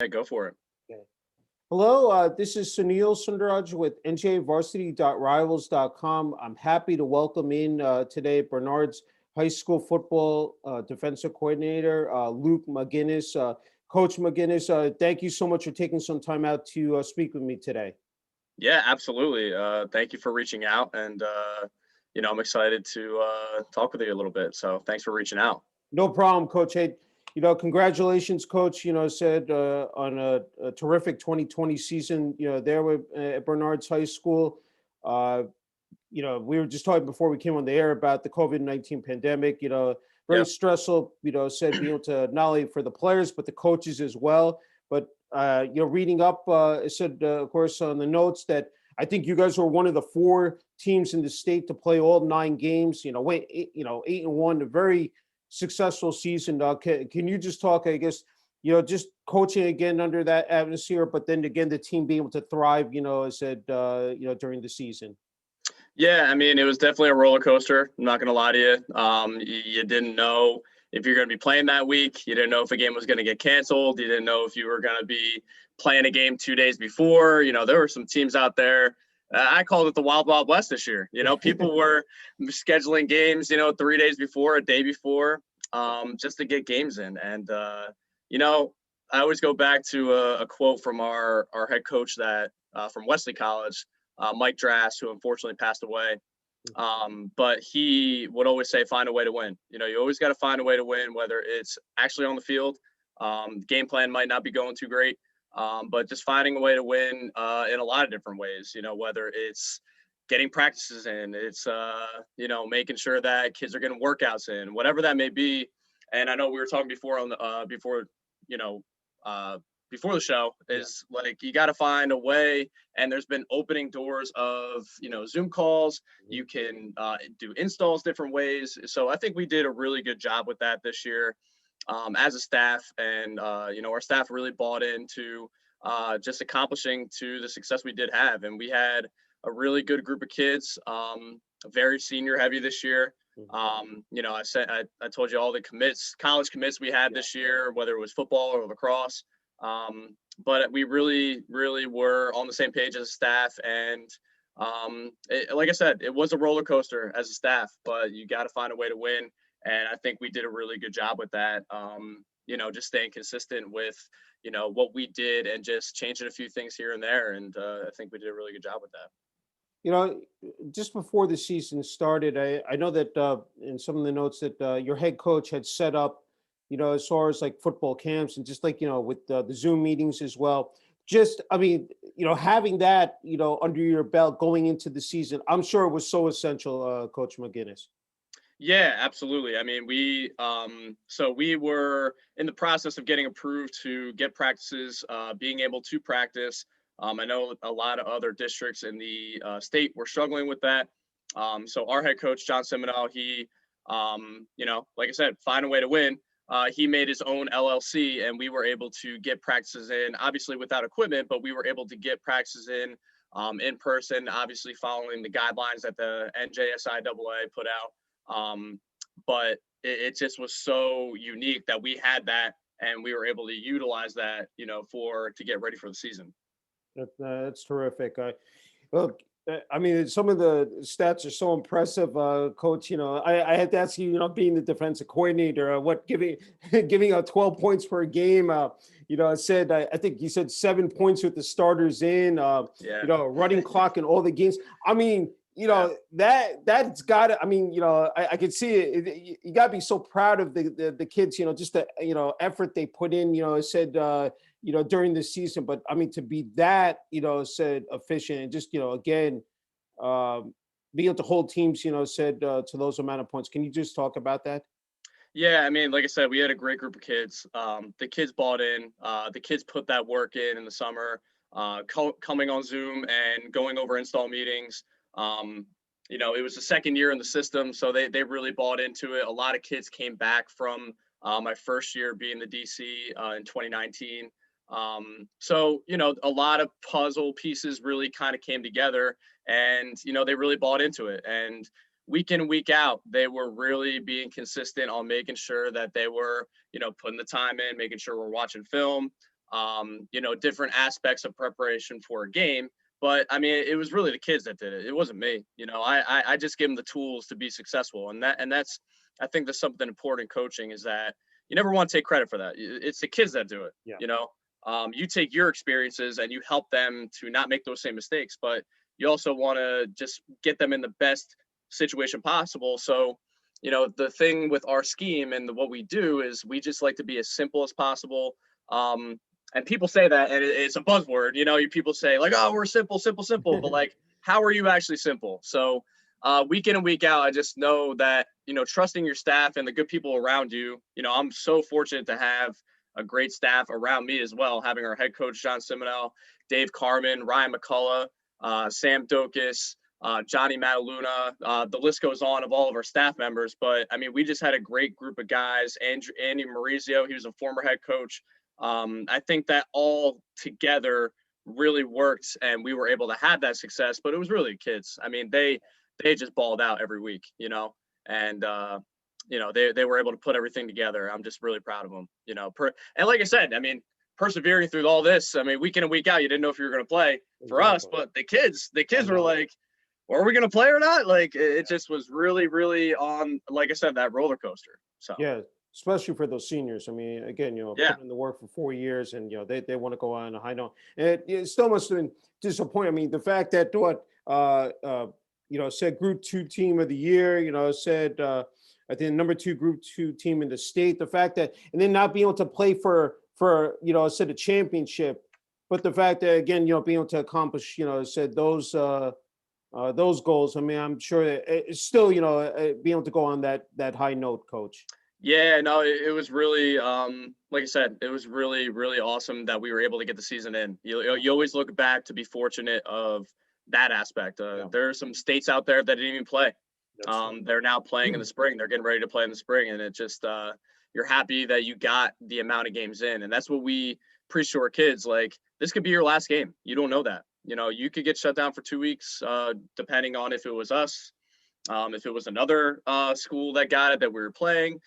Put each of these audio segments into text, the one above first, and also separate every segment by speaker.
Speaker 1: Yeah, go for it.
Speaker 2: Okay. Hello, this is Sunil Sundaraj with njvarsity.rivals.com. I'm happy to welcome in today Bernard's high school football defensive coordinator, Luke Maginnis. Coach Maginnis, thank you so much for taking some time out to speak with me today.
Speaker 1: Yeah, absolutely. Thank you for reaching out, and I'm excited to talk with you a little bit. So thanks for reaching out.
Speaker 2: No problem, Coach. Hey, congratulations, Coach. Said on a terrific 2020 season. There with at Bernard's High School. Uh, we were just talking before we came on the air about the COVID-19 pandemic. Very
Speaker 1: Yep.
Speaker 2: stressful. Said being able to not only for the players but the coaches as well. But reading up, it said, of course, on the notes that I think you guys were one of the four teams in the state to play all 9 games. Wait, 8-1, a very successful season. Can you just talk, I guess, just coaching again under that atmosphere, but then again, the team being able to thrive, I said, during the season.
Speaker 1: Yeah, I mean, it was definitely a roller coaster. I'm not going to lie to you. You didn't know if you're going to be playing that week. You didn't know if a game was going to get canceled. You didn't know if you were going to be playing a game 2 days before. There were some teams out there. I called it the Wild Wild West this year. People were scheduling games, 3 days before, a day before, just to get games in. And, I always go back to a quote from our head coach from Wesley College, Mike Drass, who unfortunately passed away. But he would always say, find a way to win. You always got to find a way to win, whether it's actually on the field. Game plan might not be going too great, but just finding a way to win in a lot of different ways, whether it's getting practices in, it's, making sure that kids are getting workouts in, whatever that may be. And I know we were talking before you know, before the show is like, you got to find a way. And there's been opening doors of, Zoom calls. You can do installs different ways. So I think we did a really good job with that this year as a staff. And, our staff really bought into just accomplishing to the success we did have. And we had a really good group of kids, very senior heavy this year. I told you all the college commits we had this year, whether it was football or lacrosse. But we really, really were on the same page as a staff. And like I said, it was a roller coaster as a staff, but you got to find a way to win. And I think we did a really good job with that. Just staying consistent with, what we did and just changing a few things here and there. And I think we did a really good job with that.
Speaker 2: Just before the season started, I know that in some of the notes that your head coach had set up, as far as like football camps and just like, with the Zoom meetings as well. Just, I mean, having that, under your belt going into the season, I'm sure it was so essential, Coach Maginnis.
Speaker 1: Yeah, absolutely. I mean, so we were in the process of getting approved to get practices, being able to practice. I know a lot of other districts in the state were struggling with that. So our head coach, John Seminow, he, like I said, find a way to win. He made his own LLC, and we were able to get practices in, obviously without equipment, but we were able to get practices in person, obviously following the guidelines that the NJSIAA put out. But it just was so unique that we had that, and we were able to utilize that, to get ready for the season.
Speaker 2: That's terrific. Look, I mean, some of the stats are so impressive, Coach. I had to ask you, being the defensive coordinator, what giving out 12 points per game. I said, I think you said 7 points with the starters in. Running clock in all the games. I mean, that's got to. I mean, I could see it. You got to be so proud of the kids. Just the effort they put in. I said. During the season, but I mean, to be that, said efficient and just, again, being able to hold teams, said to those amount of points. Can you just talk about that?
Speaker 1: Yeah, I mean, like I said, we had a great group of kids. The kids bought in. The kids put that work in the summer, coming on Zoom and going over install meetings. It was the second year in the system, so they really bought into it. A lot of kids came back from my first year being the DC in 2019. So, a lot of puzzle pieces really kind of came together, and, they really bought into it. And week in, week out, they were really being consistent on making sure that they were, putting the time in, making sure we're watching film, different aspects of preparation for a game. But I mean, it was really the kids that did it. It wasn't me. I just give them the tools to be successful. That's, I think that's something important in coaching, is that you never want to take credit for that. It's the kids that do it.
Speaker 2: Yeah.
Speaker 1: You take your experiences and you help them to not make those same mistakes, but you also want to just get them in the best situation possible. So, the thing with our scheme and what we do is we just like to be as simple as possible. And people say that, and it's a buzzword, people say like, oh, we're simple, simple, simple. But like, how are you actually simple? So week in and week out, I just know that, trusting your staff and the good people around you, I'm so fortunate to have a great staff around me as well, having our head coach, John Simonell, Dave Carmen, Ryan McCullough, Sam Dokis, Johnny Mataluna, the list goes on of all of our staff members. But I mean, we just had a great group of guys. Andy Maurizio, he was a former head coach. I think that all together really worked, and we were able to have that success. But it was really kids. I mean, they just balled out every week, and they were able to put everything together. I'm just really proud of them, and like I said, I mean, persevering through all this, I mean, week in and week out, you didn't know if you were going to play for us, but the kids were like, well, are we going to play or not? Like, it just was really, really on, like I said, that roller coaster. So,
Speaker 2: yeah, especially for those seniors. I mean, again,
Speaker 1: Yeah.
Speaker 2: putting in the work for 4 years, and they want to go on a high note. And it still must have been disappointing. I mean, the fact that said Group 2 team of the year, said I think number 2 Group 2 team in the state. The fact that, and then not being able to play for said a championship, but the fact that, again, being able to accomplish, said those goals. I mean, I'm sure that it's still, being able to go on that high note, Coach.
Speaker 1: Yeah, no, it was really, like I said, it was really, really awesome that we were able to get the season in. You always look back to be fortunate of that aspect. There are some states out there that didn't even play. They're now playing in the spring. They're getting ready to play in the spring, and it just, you're happy that you got the amount of games in. And that's what we preach to our kids. Like, this could be your last game. You don't know that. You could get shut down for 2 weeks, depending on if it was us, if it was another school that got it that we were playing.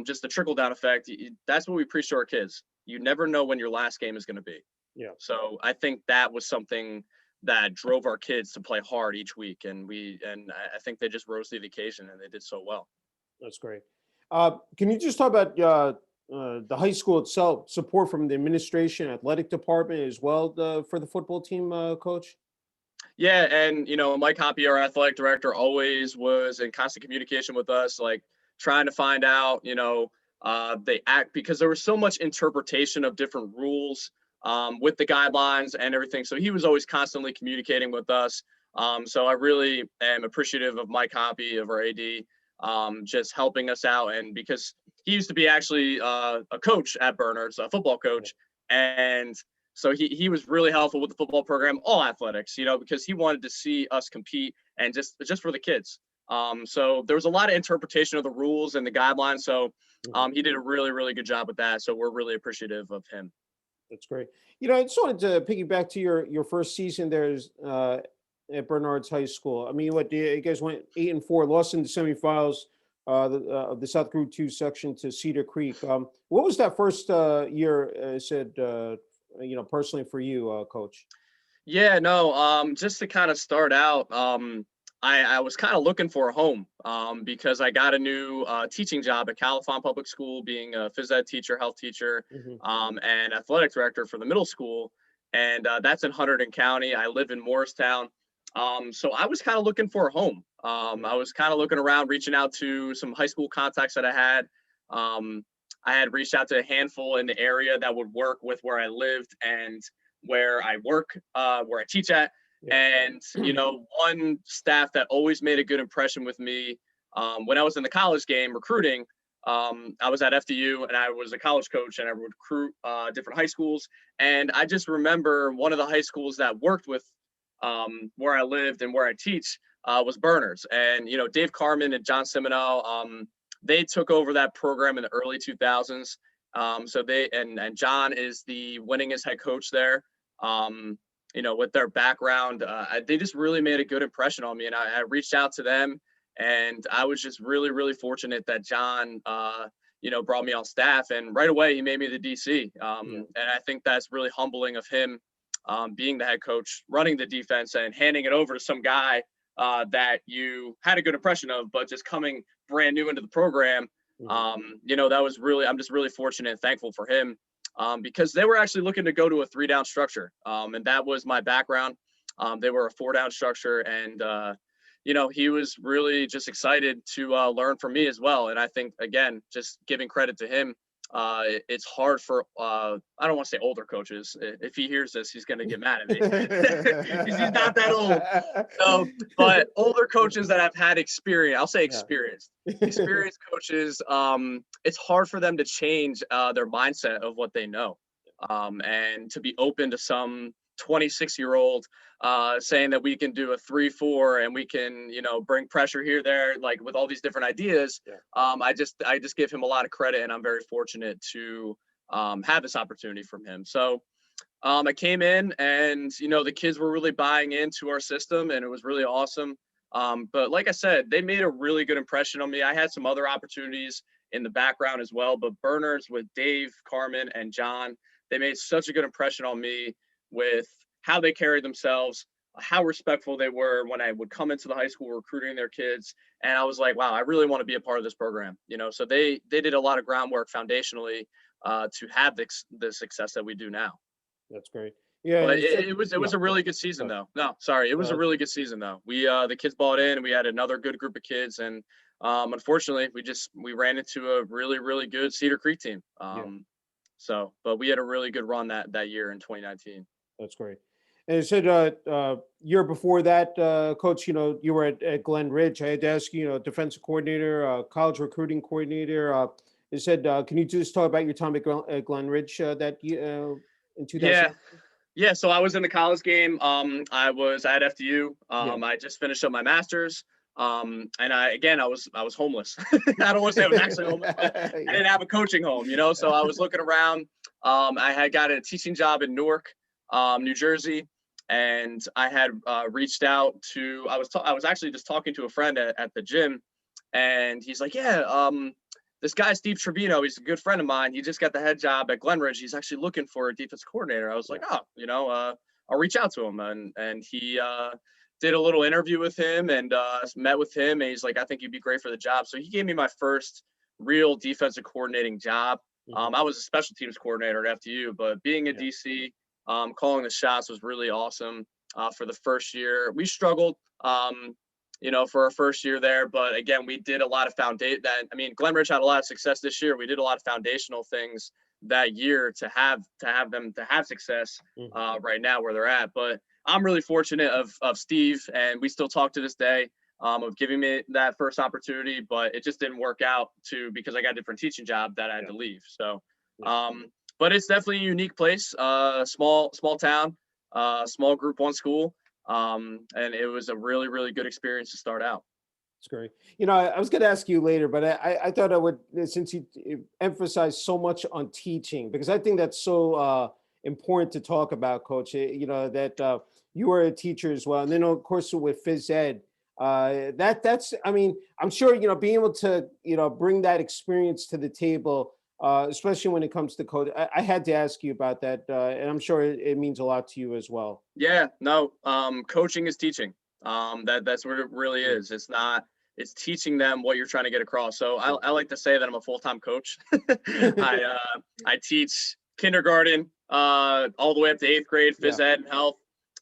Speaker 1: Just the trickle down effect. That's what we preach to our kids. You never know when your last game is going to be.
Speaker 2: Yeah.
Speaker 1: So I think that was something that drove our kids to play hard each week. And I think they just rose to the occasion, and they did so well.
Speaker 2: That's great. Can you just talk about the high school itself, support from the administration, athletic department as well for the football team, Coach?
Speaker 1: Yeah. And, Mike Hoppy, our athletic director, always was in constant communication with us, like trying to find out, they act, because there was so much interpretation of different rules with the guidelines and everything. So he was always constantly communicating with us. So I really am appreciative of Mike Hoppy, of our AD, just helping us out. And because he used to be actually a coach at Bernard's, a football coach. And so he was really helpful with the football program, all athletics, because he wanted to see us compete and just for the kids. So there was a lot of interpretation of the rules and the guidelines. So he did a really, really good job with that. So we're really appreciative of him.
Speaker 2: That's great. I just wanted to piggyback to your first season there at Bernard's High School. I mean, you guys went 8-4, lost in the semifinals of the South Group 2 section to Cedar Creek. What was that first year personally for you, Coach?
Speaker 1: Yeah, no, just to kind of start out, I was kind of looking for a home because I got a new teaching job at Califon Public School, being a phys ed teacher, health teacher, and athletic director for the middle school. And that's in Hunterdon County. I live in Morristown. So I was kind of looking for a home. I was kind of looking around, reaching out to some high school contacts that I had. I had reached out to a handful in the area that would work with where I lived and where I work, where I teach at. And, one staff that always made a good impression with me when I was in the college game recruiting, I was at FDU and I was a college coach and I would recruit different high schools. And I just remember one of the high schools that worked with where I lived and where I teach was Berners. And, Dave Carmen and John Simonell, they took over that program in the early 2000s. So and John is the winningest head coach there. With their background, they just really made a good impression on me. And I reached out to them, and I was just really, really fortunate that John, brought me on staff, and right away he made me the DC. And I think that's really humbling of him, being the head coach, running the defense and handing it over to some guy that you had a good impression of, but just coming brand new into the program. That was really, I'm just really fortunate and thankful for him, because they were actually looking to go to a 3-down structure. And that was my background. They were a 4-down structure, and he was really just excited to learn from me as well. And I think, again, just giving credit to him, it's hard for, I don't want to say older coaches. If he hears this, he's going to get mad at me. He's not that old. So, but older coaches that have had experience, I'll say experienced coaches, it's hard for them to change their mindset of what they know, and to be open to some 26-year-old saying that we can do a 3-4 and we can, bring pressure here, there, like with all these different ideas. I just give him a lot of credit, and I'm very fortunate to have this opportunity from him. So I came in, and, the kids were really buying into our system, and it was really awesome. But like I said, they made a really good impression on me. I had some other opportunities in the background as well, but Burners with Dave, Carmen, and John, they made such a good impression on me with how they carried themselves, how respectful they were when I would come into the high school recruiting their kids. And I was like, wow, I really want to be a part of this program. So they did a lot of groundwork foundationally to have the success that we do now.
Speaker 2: That's great. Yeah,
Speaker 1: but it was a really good season though. No, sorry, it was a really good season though. We the kids bought in, and we had another good group of kids, and unfortunately we ran into a really, really good Cedar Creek team. So, but we had a really good run that year in 2019.
Speaker 2: That's great. And you said year before that, Coach, you were at Glen Ridge. I had to ask you, defensive coordinator, college recruiting coordinator. You said, can you just talk about your time at Glen Ridge that year in 2000?
Speaker 1: Yeah. So I was in the college game. I was at FDU. I just finished up my master's. And I was homeless. I don't want to say I was actually homeless, but I didn't have a coaching home, So I was looking around. I had got a teaching job in Newark, New Jersey, and I had reached out to. I was actually just talking to a friend at the gym, and he's like, "Yeah, this guy Steve Trevino, he's a good friend of mine. He just got the head job at Glen Ridge. He's actually looking for a defense coordinator." I was like, "Oh, I'll reach out to him," and he did a little interview with him and met with him, and he's like, "I think you'd be great for the job." So he gave me my first real defensive coordinating job. I was a special teams coordinator at FDU, but being a DC, calling the shots was really awesome. For the first year, we struggled, for our first year there, but again, we did a lot of Glen Ridge had a lot of success this year. We did a lot of foundational things that year to have them to have success right now where they're at. But I'm really fortunate of Steve, and we still talk to this day, of giving me that first opportunity, but it just didn't work out because I got a different teaching job that I had to leave. So, but it's definitely a unique place, small town, small Group 1 school. And it was a really, really good experience to start out.
Speaker 2: That's great. I was going to ask you later, but I thought I would, since you emphasize so much on teaching, because I think that's so important to talk about, Coach, that you were a teacher as well. And then, of course, with phys ed, I'm sure, being able to, bring that experience to the table, especially when it comes to code. I had to ask you about that, and I'm sure it means a lot to you as well.
Speaker 1: Yeah, no, coaching is teaching. That's what it really is. It's teaching them what you're trying to get across. So I like to say that I'm a full-time coach. I teach kindergarten all the way up to 8th grade, phys ed and health.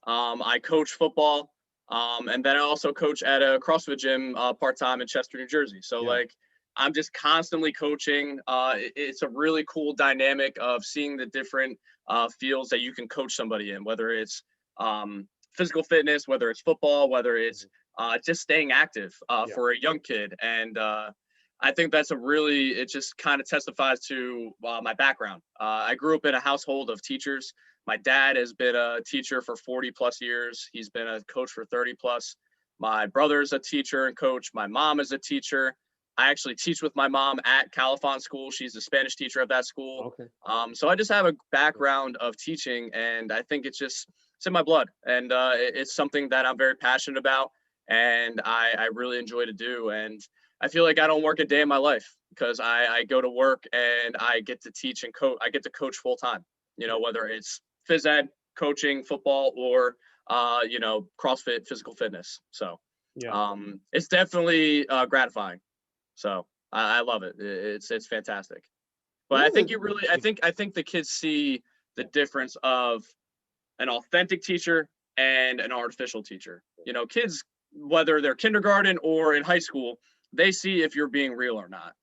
Speaker 1: I coach football. And then I also coach at a CrossFit gym part-time in Chester, New Jersey. So I'm just constantly coaching. It's a really cool dynamic of seeing the different fields that you can coach somebody in, whether it's physical fitness, whether it's football, whether it's just staying active for a young kid. And I think it just kind of testifies to my background. I grew up in a household of teachers. My dad has been a teacher for 40 plus years. He's been a coach for 30 plus. My brother's a teacher and coach. My mom is a teacher. I actually teach with my mom at Califon School. She's a Spanish teacher at that school.
Speaker 2: Okay.
Speaker 1: So I just have a background of teaching, and I think it's in my blood. And it's something that I'm very passionate about, and I really enjoy to do. And I feel like I don't work a day in my life because I go to work and I get to teach and coach. I get to coach full time, whether it's phys ed, coaching, football, or, CrossFit, physical fitness. So
Speaker 2: Yeah.
Speaker 1: it's definitely gratifying. So I love it. It's fantastic. But
Speaker 2: Yeah,
Speaker 1: I think I think the kids see the difference of an authentic teacher and an artificial teacher. Kids, whether they're kindergarten or in high school, they see if you're being real or not.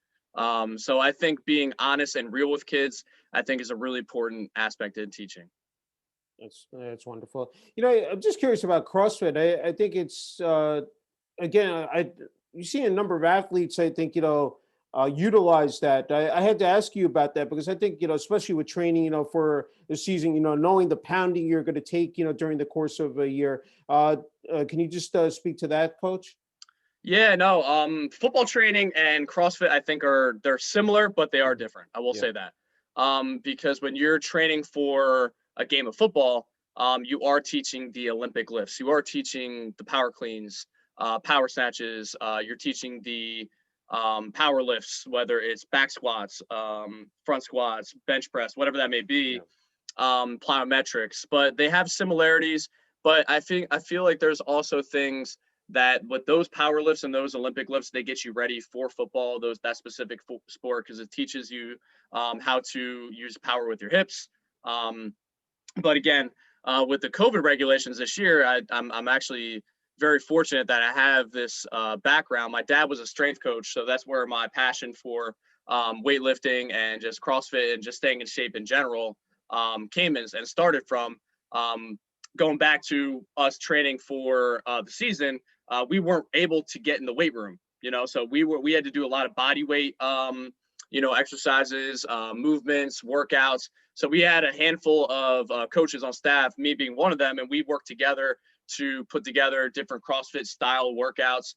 Speaker 1: So I think being honest and real with kids, I think, is a really important aspect in teaching.
Speaker 2: That's wonderful. I'm just curious about CrossFit. I think it's again, you see a number of athletes, I think, utilize that. I had to ask you about that because I think, especially with training, for the season, knowing the pounding you're going to take, during the course of a year. Can you just speak to that, Coach?
Speaker 1: Yeah, no, football training and CrossFit, I think they're similar, but they are different. I will
Speaker 2: Yeah.
Speaker 1: say that. Because when you're training for a game of football, you are teaching the Olympic lifts. You are teaching the power cleans, power snatches. You're teaching the power lifts, whether it's back squats, front squats, bench press, whatever that may be, plyometrics. But they have similarities. But I feel like there's also things that with those power lifts and those Olympic lifts, they get you ready for football, that specific sport, because it teaches you how to use power with your hips. But again, with the COVID regulations this year, I'm actually very fortunate that I have this background. My dad was a strength coach, so that's where my passion for weightlifting and just CrossFit and just staying in shape in general came in and started from. Going back to us training for the season, we weren't able to get in the weight room, so we had to do a lot of body weight, exercises, movements, workouts. So we had a handful of coaches on staff, me being one of them, and we worked together to put together different CrossFit style workouts.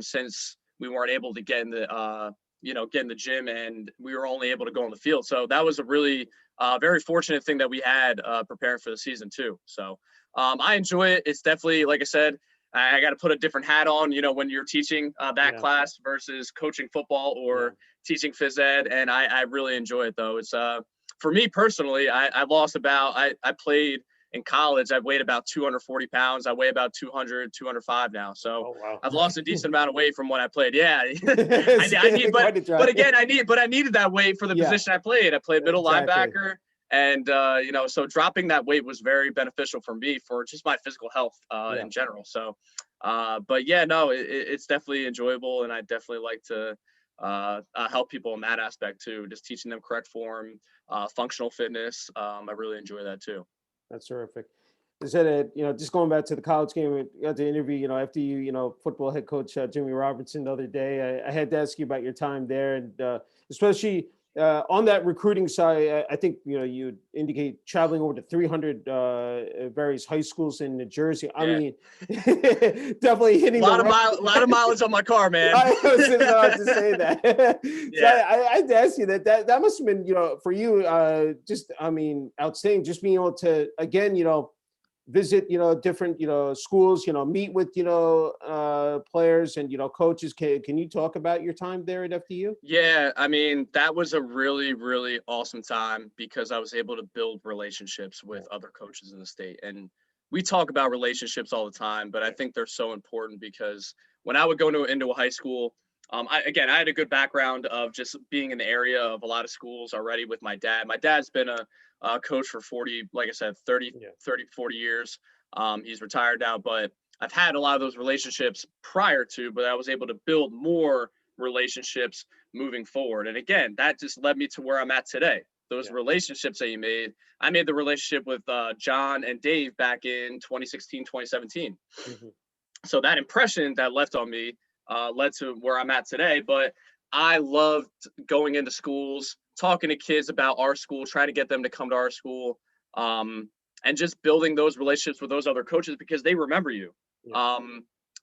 Speaker 1: Since we weren't able to get in the gym, and we were only able to go on the field. So that was a really very fortunate thing that we had preparing for the season too. So I enjoy it. It's definitely, like I said, I got to put a different hat on, when you're teaching that class versus coaching football or teaching phys ed. And I really enjoy it though. It's for me personally, I lost I played in college. I weighed about 240 pounds. I weigh about 200, 205 now. So
Speaker 2: wow.
Speaker 1: I've lost a decent amount of weight from when I played. Yeah. But again, I needed that weight for the position I played. I played middle linebacker. And, so dropping that weight was very beneficial for me for just my physical health in general. So, but yeah, no, it's definitely enjoyable. And I definitely like to help people in that aspect too, just teaching them correct form, functional fitness. I really enjoy that too.
Speaker 2: That's terrific. I said, just going back to the college game, I got to interview, FDU, football head coach Jimmy Robertson the other day. I had to ask you about your time there, and especially on that recruiting side, I think, you indicate traveling over to 300 various high schools in New Jersey. I mean, definitely hitting
Speaker 1: a lot of mileage on my car, man.
Speaker 2: I was just about to say that. So I had to ask you that must have been, for you, outstanding, just being able to, again, visit, different, schools, meet with, players and, coaches. Can you talk about your time there at FDU?
Speaker 1: Yeah, I mean, that was a really, really awesome time because I was able to build relationships with other coaches in the state. And we talk about relationships all the time, but I think they're so important because when I would go into a high school, I had a good background of just being in the area of a lot of schools already with my dad. My dad's been a coach for 40, like I said, 30, 40 years. He's retired now, but I've had a lot of those relationships prior to, but I was able to build more relationships moving forward. And again, that just led me to where I'm at today. Those relationships that I made the relationship with John and Dave back in 2016, 2017. Mm-hmm. So that impression that left on me led to where I'm at today. But I loved going into schools, talking to kids about our school, trying to get them to come to our school, and just building those relationships with those other coaches because they remember you. Yeah.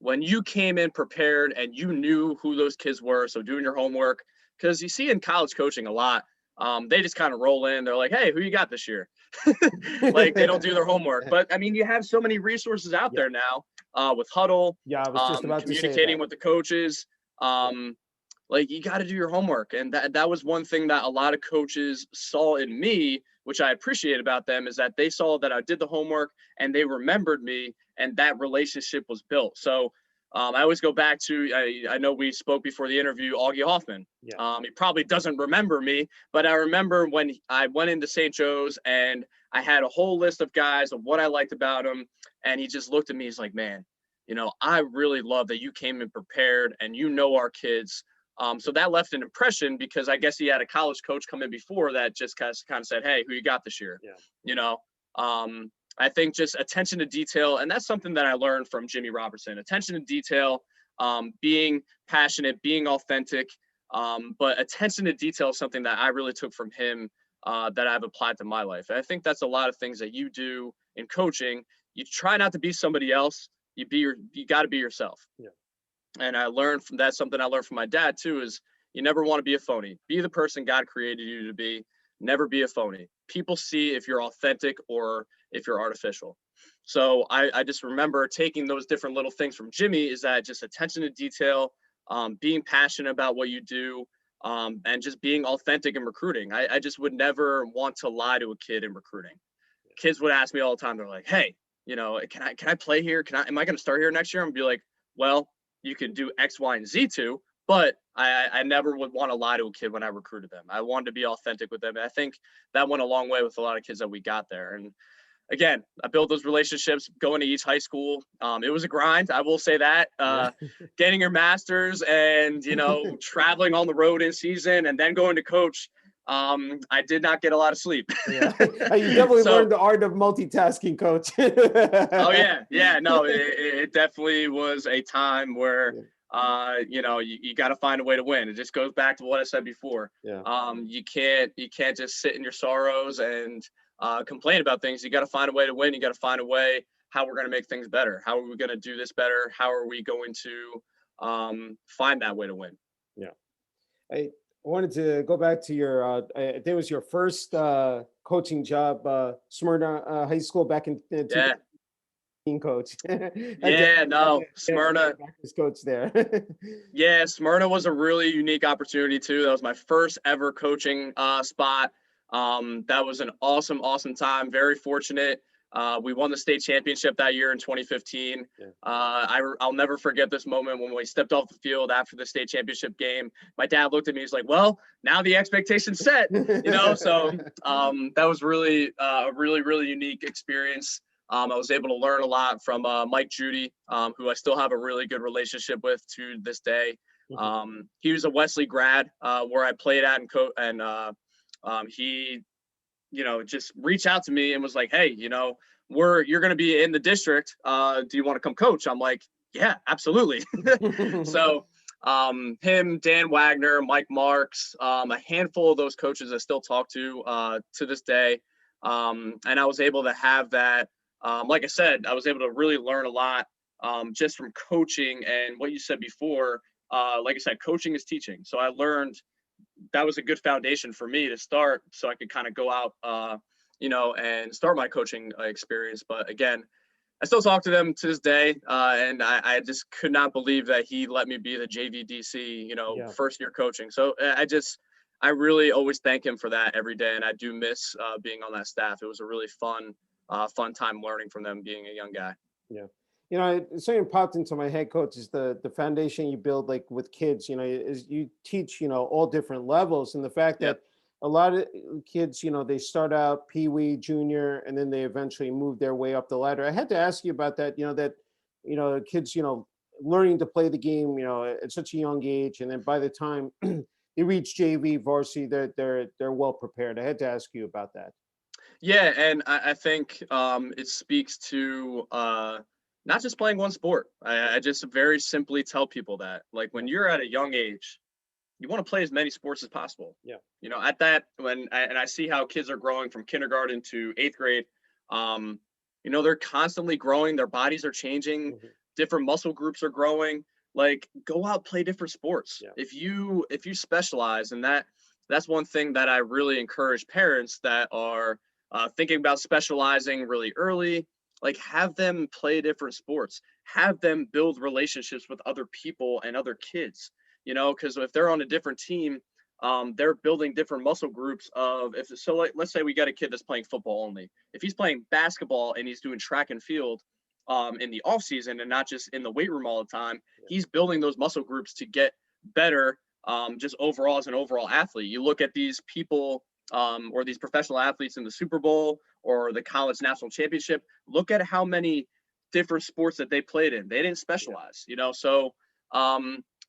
Speaker 1: When you came in prepared and you knew who those kids were, so doing your homework, because you see in college coaching a lot, they just kind of roll in. They're like, hey, who you got this year? Like they don't do their homework. But I mean, you have so many resources out there now with Huddle,
Speaker 2: I was just about
Speaker 1: communicating with the coaches. like, you got to do your homework. And that was one thing that a lot of coaches saw in me, which I appreciate about them, is that they saw that I did the homework and they remembered me, and that relationship was built. So I always go back to, I know we spoke before the interview, Augie Hoffman.
Speaker 2: Yeah.
Speaker 1: He probably doesn't remember me, but I remember when I went into St. Joe's and I had a whole list of guys of what I liked about him. And he just looked at me, he's like, man, I really love that you came in prepared and our kids. So that left an impression, because I guess he had a college coach come in before that just kind of said, hey, who you got this year?
Speaker 2: Yeah.
Speaker 1: I think just attention to detail. And that's something that I learned from Jimmy Robertson, attention to detail, being passionate, being authentic. But attention to detail is something that I really took from him, that I've applied to my life. And I think that's a lot of things that you do in coaching. You try not to be somebody else. You got to be yourself.
Speaker 2: Yeah.
Speaker 1: And I learned from that, something I learned from my dad too, is you never want to be a phony. Be the person God created you to be. Never be a phony. People see if you're authentic or if you're artificial. So I just remember taking those different little things from Jimmy, is that just attention to detail, being passionate about what you do, and just being authentic in recruiting. I just would never want to lie to a kid in recruiting. Kids would ask me all the time. They're like, hey, can I play here? Am I going to start here next year? I'm be like, well, you can do X, Y, and Z too, but I never would want to lie to a kid when I recruited them. I wanted to be authentic with them. And I think that went a long way with a lot of kids that we got there. And again, I built those relationships going to each high school. It was a grind, I will say that. Getting your master's and, traveling on the road in season and then going to coach. I did not get a lot of sleep.
Speaker 2: Yeah. You definitely learned the art of multitasking, coach.
Speaker 1: Oh yeah. Yeah, no, it definitely was a time where, you got to find a way to win. It just goes back to what I said before.
Speaker 2: Yeah.
Speaker 1: You can't just sit in your sorrows and complain about things. You got to find a way to win. You got to find a way how we're going to make things better. How are we going to do this better? How are we going to find that way to win?
Speaker 2: Yeah. I wanted to go back to your, I think it was your first coaching job, Smyrna High School back in 2015, coach.
Speaker 1: Smyrna.
Speaker 2: Coach there.
Speaker 1: Yeah, Smyrna was a really unique opportunity too. That was my first ever coaching spot. That was an awesome time. Very fortunate. We won the state championship that year in 2015.
Speaker 2: Yeah.
Speaker 1: I'll never forget this moment when we stepped off the field after the state championship game. My dad looked at me. He's like, well, now the expectation's set, so that was really a really unique experience. I was able to learn a lot from Mike Judy, who I still have a really good relationship with to this day. He was a Wesley grad where I played at and he just reached out to me and was like, hey, you're going to be in the district. Do you want to come coach? I'm like, yeah, absolutely. So him, Dan Wagner, Mike Marks, a handful of those coaches I still talk to this day. And I was able to have that. Like I said, I was able to really learn a lot just from coaching, and what you said before, like I said, coaching is teaching. So I learned that was a good foundation for me to start, so I could kind of go out, and start my coaching experience. But again, I still talk to them to this day, and I just could not believe that he let me be the JVDC, first year coaching. So I really always thank him for that every day, and I do miss being on that staff. It was a really fun time learning from them, being a young guy.
Speaker 2: Yeah. Something popped into my head, coach, is the foundation you build, like with kids, is you teach, all different levels. And the fact that a lot of kids, they start out Pee-wee, junior, and then they eventually move their way up the ladder. I had to ask you about that, kids, learning to play the game, at such a young age. And then by the time they reach JV, varsity, they're well prepared. I had to ask you about that.
Speaker 1: Yeah. And I think it speaks to not just playing one sport. I just very simply tell people that, like, when you're at a young age, you want to play as many sports as possible.
Speaker 2: Yeah.
Speaker 1: At that, and I see how kids are growing from kindergarten to 8th grade. They're constantly growing. Their bodies are changing. Mm-hmm. Different muscle groups are growing. Like, go out, play different sports. Yeah. If you specialize, and that's one thing that I really encourage parents that are thinking about specializing really early. Like, have them play different sports, have them build relationships with other people and other kids. because if they're on a different team, they're building different muscle groups let's say we got a kid that's playing football only. If he's playing basketball and he's doing track and field in the off season and not just in the weight room all the time, he's building those muscle groups to get better just overall as an overall athlete. You look at these people or these professional athletes in the Super Bowl or the college national championship, look at how many different sports that they played in. They didn't specialize, so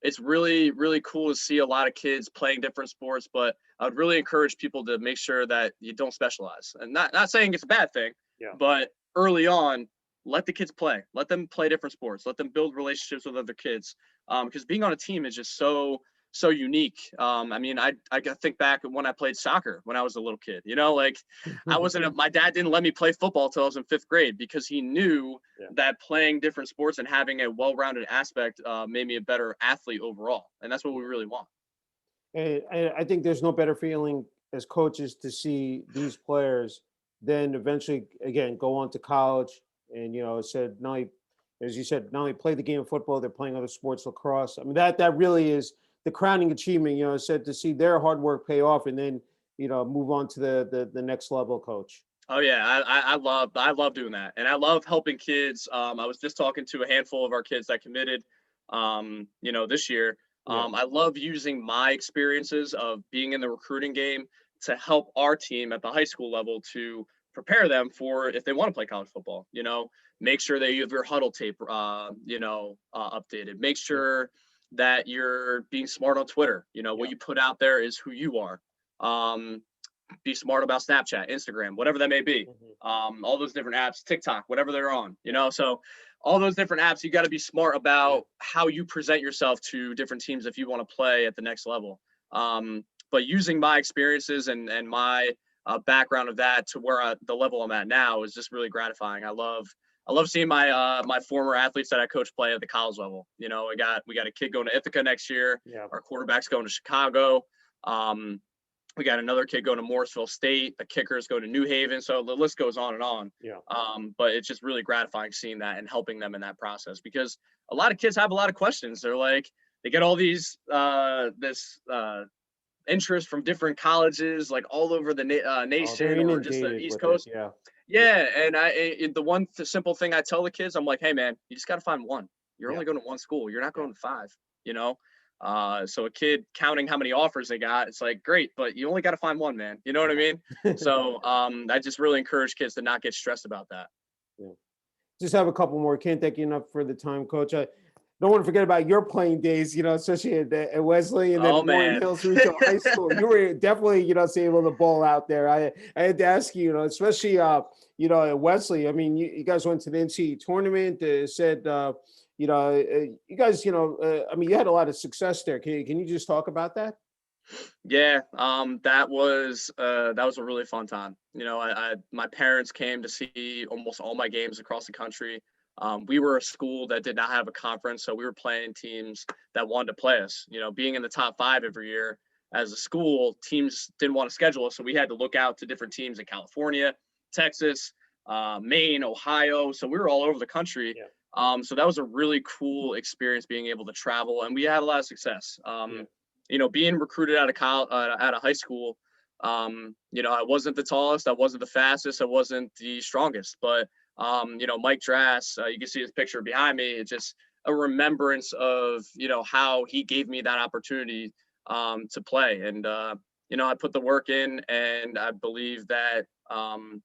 Speaker 1: it's really, really cool to see a lot of kids playing different sports, but I would really encourage people to make sure that you don't specialize. And not saying it's a bad thing, but early on, let the kids play. Let them play different sports. Let them build relationships with other kids. Because being on a team is just so unique. I think back when I played soccer when I was a little kid, my dad didn't let me play football till I was in 5th grade because he knew that playing different sports and having a well-rounded aspect made me a better athlete overall. And that's what we really want.
Speaker 2: And I think there's no better feeling as coaches to see these players then eventually, again, go on to college and, said, as you said, not only play the game of football, they're playing other sports, lacrosse. I mean, that really is the crowning achievement, said to see their hard work pay off and then, move on to the next level, coach.
Speaker 1: Oh yeah. I love doing that. And I love helping kids. I was just talking to a handful of our kids that committed, this year. I love using my experiences of being in the recruiting game to help our team at the high school level to prepare them for if they want to play college football. Make sure that you have your huddle tape, updated. Make sure that you're being smart on Twitter. What you put out there is who you are. Be smart about Snapchat, Instagram, whatever that may be. All those different apps, TikTok, whatever they're on. So all those different apps, you got to be smart about how you present yourself to different teams if you want to play at the next level. But using my experiences and my background of that to where the level I'm at now is just really gratifying. I love seeing my my former athletes that I coach play at the college level. We got a kid going to Ithaca next year. Our quarterback's going to Chicago. We got another kid going to Morrisville State. The kickers go to New Haven. So the list goes on and on. But it's just really gratifying seeing that and helping them in that process because a lot of kids have a lot of questions. They're like, they get all these interest from different colleges, like all over the nation or just the East Coast. And the one simple thing I tell the kids, I'm like, hey man, you just got to find one. You're only going to one school. You're not going to 5, so a kid counting how many offers they got, it's like, great, but you only got to find one, man. You know what I mean? So I just really encourage kids to not get stressed about that.
Speaker 2: Just have a couple more. Can't thank you enough for the time, Coach. I don't want to forget about your playing days, especially at Wesley and then Warren Hills Regional High School. You were definitely, able to ball out there. I had to ask you, especially, at Wesley. I mean, you guys went to the NCAA tournament. Said, you guys, you had a lot of success there. Can you just talk about that?
Speaker 1: Yeah, that was a really fun time. My parents came to see almost all my games across the country. We were a school that did not have a conference, so we were playing teams that wanted to play us. Being in the top 5 every year as a school, teams didn't want to schedule us, so we had to look out to different teams in California, Texas, Maine, Ohio. So we were all over the country. So that was a really cool experience being able to travel, and we had a lot of success. Being recruited out of high school, I wasn't the tallest, I wasn't the fastest, I wasn't the strongest, but Mike Drass, you can see his picture behind me. It's just a remembrance of, how he gave me that opportunity to play. And, I put the work in, and I believe that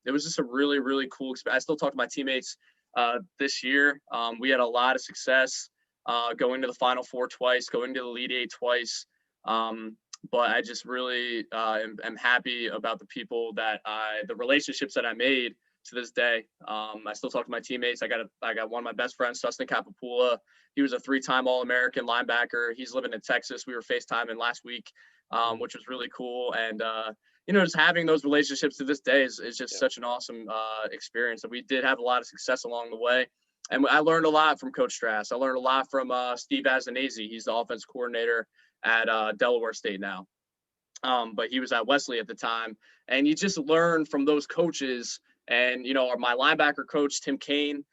Speaker 1: it was just a really, really cool experience. I still talk to my teammates this year. We had a lot of success going to the Final Four twice, going to the Elite Eight twice. But I just really am happy about the people the relationships that I made to this day. I still talk to my teammates. I got one of my best friends, Sustin Kapapula. He was a 3-time All-American linebacker. He's living in Texas. We were FaceTiming last week, which was really cool. And, just having those relationships to this day is just such an awesome experience. And we did have a lot of success along the way. And I learned a lot from Coach Strass. I learned a lot from Steve Azanese. He's the offense coordinator at Delaware State now. But he was at Wesley at the time. And you just learn from those coaches. And, my linebacker coach, Tim Kane,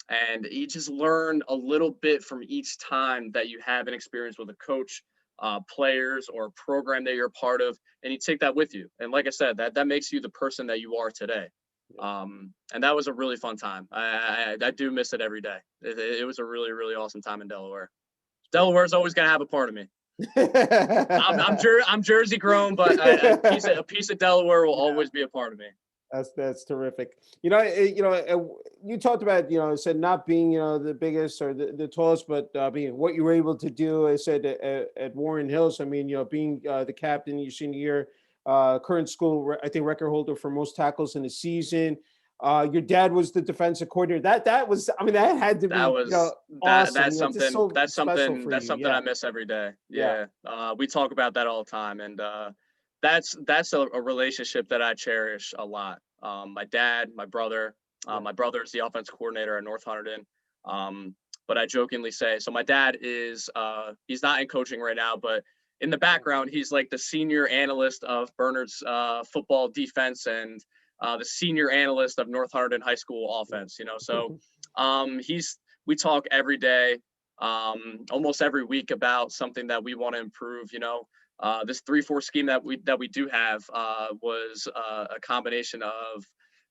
Speaker 1: And you just learn a little bit from each time that you have an experience with a coach, players, or a program that you're a part of, and you take that with you. And like I said, that makes you the person that you are today. And that was a really fun time. I do miss it every day. It was a really, really awesome time in Delaware. Delaware's always going to have a part of me. I'm Jersey grown, but a piece of Delaware will always be a part of me.
Speaker 2: That's terrific. You talked about, said not being, the biggest or the tallest, but being what you were able to do. I said at Warren Hills, I mean, being the captain your senior year, current school, I think record holder for most tackles in the season. Your dad was the defensive coordinator. That was, I mean, that had to be, awesome.
Speaker 1: That's something
Speaker 2: I
Speaker 1: miss every day. Yeah. We talk about that all the time. And, that's a relationship that I cherish a lot. My dad, my brother, my brother's the offensive coordinator at North Hunterdon. But I jokingly say, so my dad is, he's not in coaching right now, but in the background, he's like the senior analyst of Bernard's football defense and the senior analyst of North Hunterdon High School offense, so we talk every day, almost every week about something that we want to improve, this 3-4 scheme that we do have was a combination of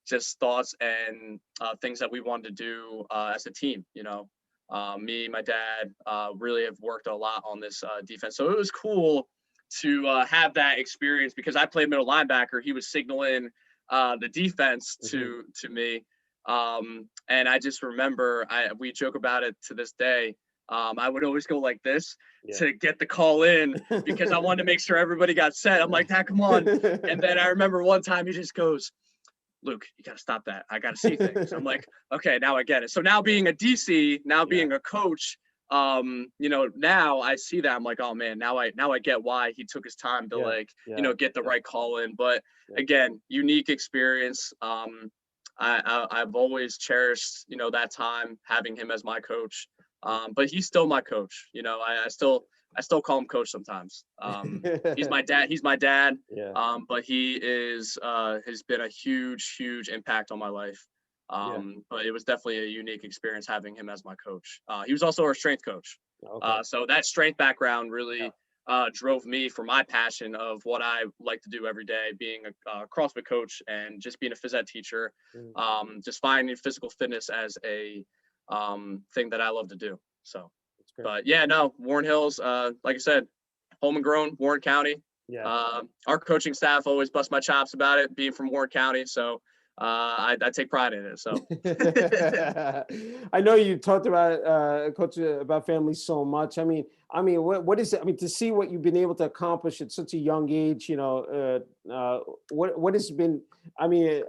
Speaker 1: just thoughts and things that we wanted to do as a team. Me, my dad really have worked a lot on this defense. So it was cool to have that experience because I played middle linebacker. He was signaling the defense to me. And I just remember we joke about it to this day. I would always go like this to get the call in because I wanted to make sure everybody got set. I'm like, Dad, come on. And then I remember one time he just goes, Luke, you got to stop that. I got to see things. I'm like, okay, now I get it. So now being a DC, now being a coach, now I see that. I'm like, oh man, now I get why he took his time to get the right call in. But again, unique experience. I've always cherished, that time having him as my coach. But he's still my coach. I still call him coach sometimes. He's my dad. But he has been a huge impact on my life. But it was definitely a unique experience having him as my coach. He was also our strength coach. So that strength background really drove me for my passion of what I like to do every day, being a CrossFit coach and just being a phys ed teacher, just finding physical fitness as a thing that I love to do. So, but Warren Hills, like I said, home and grown, Warren County. Our coaching staff always bust my chops about it, being from Warren County. So I take pride in it. So
Speaker 2: I know you talked about coach about family so much. I mean, what is it? I mean, to see what you've been able to accomplish at such a young age, what has been? I mean,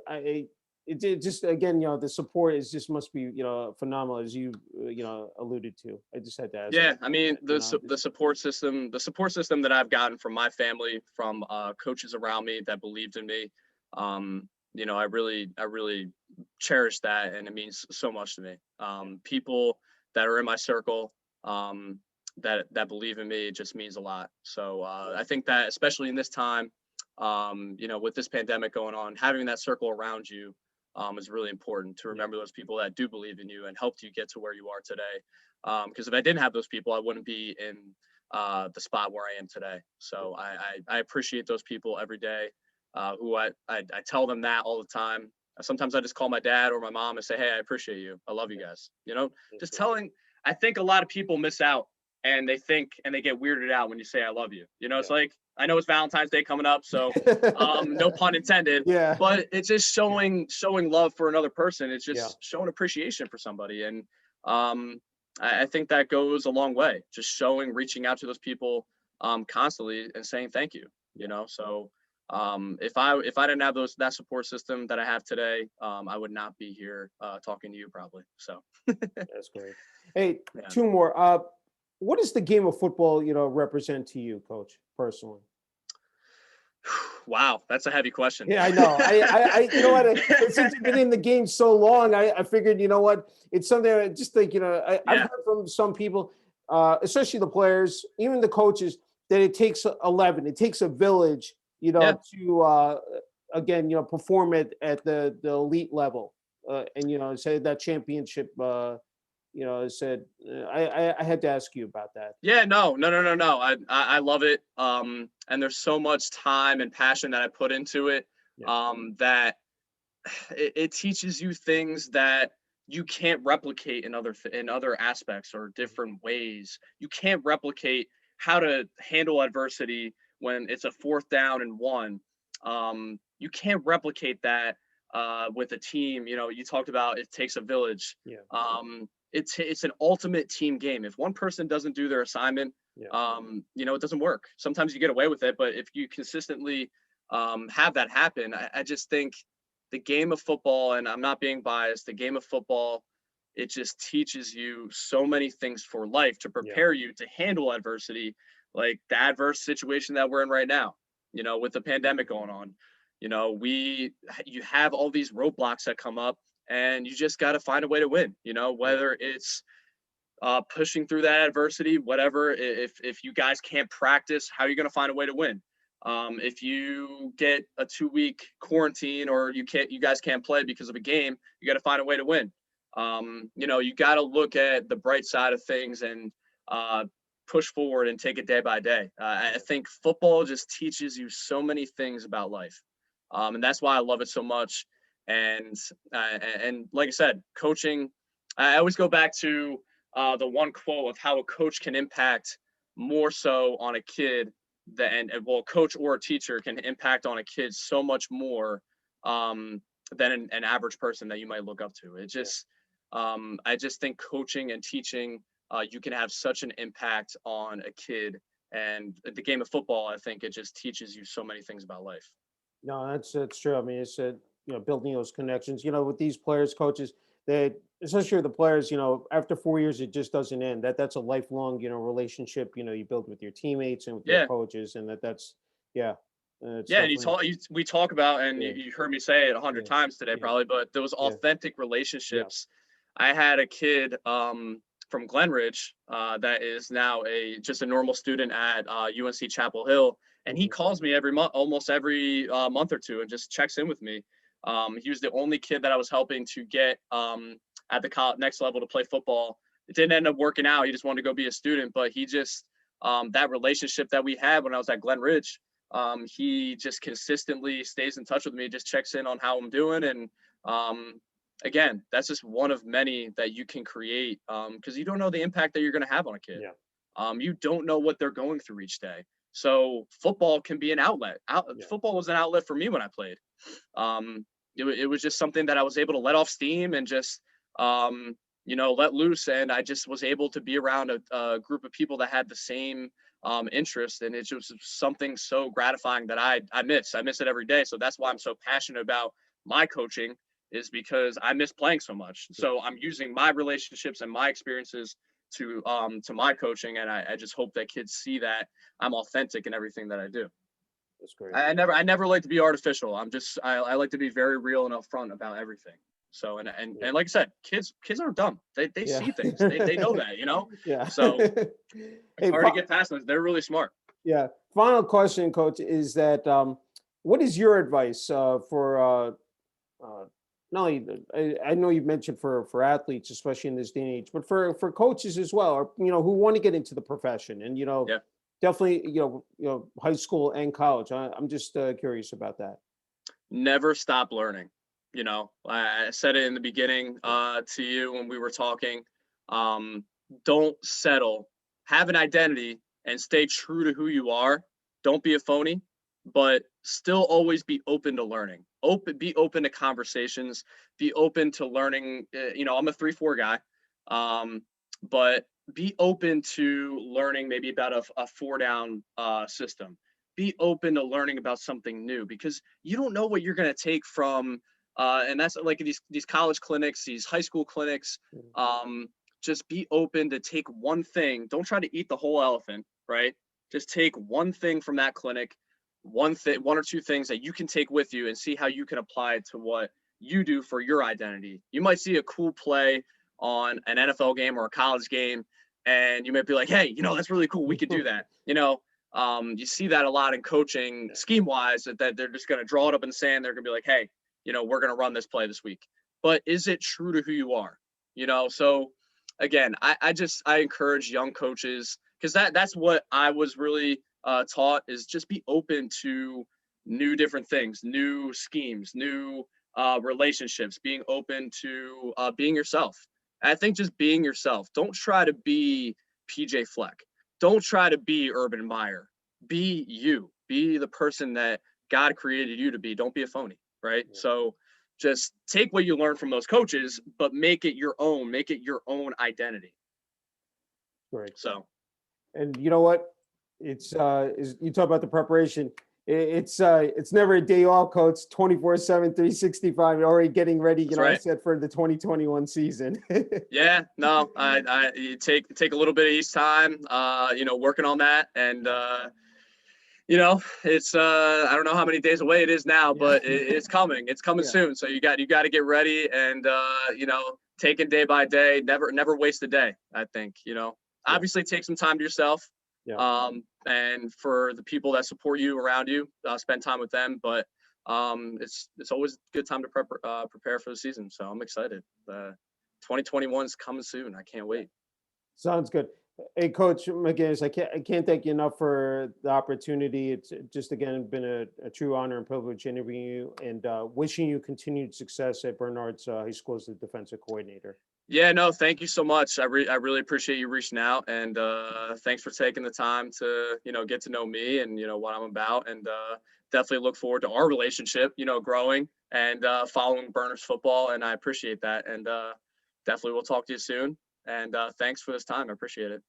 Speaker 2: it just again, the support is just must be phenomenal, as you alluded to. I just had to ask.
Speaker 1: Yeah, I mean the support system that I've gotten from my family, from coaches around me that believed in me. I really cherish that, and it means so much to me. People that are in my circle that believe in me, it just means a lot. So I think that especially in this time, with this pandemic going on, having that circle around you is really important to remember those people that do believe in you and helped you get to where you are today. Because if I didn't have those people, I wouldn't be in the spot where I am today. So I appreciate those people every day. Who I tell them that all the time. Sometimes I just call my dad or my mom and say, hey, I appreciate you. I love you guys. Just telling. I think a lot of people miss out and they get weirded out when you say I love you. It's like, I know it's Valentine's Day coming up, so no pun intended. But it's just showing love for another person. It's just showing appreciation for somebody. And I think that goes a long way. Just reaching out to those people constantly and saying thank you. So if I didn't have that support system that I have today, I would not be here talking to you probably. So
Speaker 2: that's great. Hey, two more. What does the game of football, represent to you, Coach, personally?
Speaker 1: Wow, that's a heavy question.
Speaker 2: Yeah, I know. I since you've been in the game so long, I figured, it's something I just think, I've heard from some people, especially the players, even the coaches, that it takes 11. It takes a village, to again, perform at the elite level. and say that championship. Said I had to ask you about that.
Speaker 1: Yeah, no. I love it. And there's so much time and passion that I put into it.
Speaker 2: Yeah.
Speaker 1: That it teaches you things that you can't replicate in other aspects or different ways. You can't replicate how to handle adversity when it's a 4th down and 1. You can't replicate that with a team. You talked about it takes a village.
Speaker 2: Yeah.
Speaker 1: It's an ultimate team game. If one person doesn't do their assignment,
Speaker 2: Yeah.
Speaker 1: it doesn't work. Sometimes you get away with it, but if you consistently have that happen, I just think the game of football, and I'm not being biased, the game of football, it just teaches you so many things for life to prepare you to handle adversity, like the adverse situation that we're in right now, with the pandemic going on. You have all these roadblocks that come up, and you just got to find a way to win, whether it's pushing through that adversity, whatever. If you guys can't practice, how are you going to find a way to win? If you get a 2-week quarantine or you guys can't play because of a game, you got to find a way to win. You got to look at the bright side of things and push forward and take it day by day. I think football just teaches you so many things about life. And that's why I love it so much. And like I said, coaching, I always go back to the one quote of how a coach can impact more so on a kid a coach or a teacher can impact on a kid so much more than an average person that you might look up to. It just, I just think coaching and teaching, you can have such an impact on a kid. And the game of football, I think it just teaches you so many things about life.
Speaker 2: No, that's true. I mean, it's building those connections. With these players, coaches, they especially the players. After 4 years, it just doesn't end. That's a lifelong relationship. You build with your teammates and with your coaches, and that's yeah.
Speaker 1: Yeah, and we talk about, and you heard me say it 100 times today, probably, but those authentic relationships. I had a kid from Glen Ridge that is now just a normal student at UNC Chapel Hill, and he calls me every month, almost every month or two, and just checks in with me. He was the only kid that I was helping to get at the next level to play football. It didn't end up working out. He just wanted to go be a student, but he just that relationship that we had when I was at Glen Ridge. He just consistently stays in touch with me, just checks in on how I'm doing. And again, that's just one of many that you can create because you don't know the impact that you're going to have on a kid. You don't know what they're going through each day. So football can be an outlet. Football was an outlet for me when I played. It was just something that I was able to let off steam and just, let loose. And I just was able to be around a group of people that had the same interest, and it's just something so gratifying that I miss it every day. So that's why I'm so passionate about my coaching, is because I miss playing so much. So I'm using my relationships and my experiences to my coaching, and I just hope that kids see that I'm authentic in everything that I do.
Speaker 2: That's great.
Speaker 1: I never like to be artificial. I like to be very real and upfront about everything. So and like I said, kids aren't dumb. They see things. They know that,
Speaker 2: Yeah.
Speaker 1: So it's hard to get past them. They're really smart.
Speaker 2: Yeah. Final question, Coach, is that what is your advice for not only I know you mentioned for athletes, especially in this day and age, but for coaches as well, or who want to get into the profession, and definitely high school and college. I'm just curious about that.
Speaker 1: Never stop learning. I said it in the beginning to you when we were talking. Don't settle. Have an identity and stay true to who you are. Don't be a phony, but still always be open to learning. Be open to conversations. Be open to learning. I'm a 3-4 guy, but be open to learning maybe about a 4-down system. Be open to learning about something new, because you don't know what you're going to take from. And that's like these college clinics, these high school clinics. Just be open to take one thing. Don't try to eat the whole elephant, right? Just take one thing from that clinic, one or two things that you can take with you and see how you can apply it to what you do for your identity. You might see a cool play on an NFL game or a college game, and you might be like, hey, that's really cool. We could do that. You see that a lot in coaching scheme wise, that they're just going to draw it up in the sand. They're going to be like, hey, we're going to run this play this week. but is it true to who you are? So again, I encourage young coaches, because that's what I was really taught, is just be open to new different things, new schemes, new relationships, being open to being yourself. And I think just being yourself. Don't try to be PJ Fleck. Don't try to be Urban Meyer. Be you. Be the person that God created you to be. Don't be a phony, right?
Speaker 2: Yeah.
Speaker 1: So just take what you learn from those coaches, but make it your own. Make it your own identity.
Speaker 2: Great.
Speaker 1: So,
Speaker 2: And you know what? It's you talk about the preparation. It's never a day off, coach. 24/7, 365. Already getting ready,
Speaker 1: that's right.
Speaker 2: set for the 2021 season.
Speaker 1: Yeah, no, you take a little bit of each time, working on that. And, it's, I don't know how many days away it is now, but it's coming. It's coming soon. So you got to get ready and, take it day by day. Never waste a day, I think, obviously take some time to yourself.
Speaker 2: Yeah.
Speaker 1: And for the people that support you around you, spend time with them. But it's always a good time to prepare for the season. So I'm excited. 2021 is coming soon. I can't wait.
Speaker 2: Sounds good. Hey, Coach Maginnis, I can't thank you enough for the opportunity. It's just, again, been a true honor and privilege interviewing you, and wishing you continued success at Bernard's High School as the defensive coordinator.
Speaker 1: Yeah, no, thank you so much. I really appreciate you reaching out, and thanks for taking the time to, get to know me and, what I'm about, and definitely look forward to our relationship, growing and following Berners football. And I appreciate that. And definitely we'll talk to you soon. And thanks for this time. I appreciate it.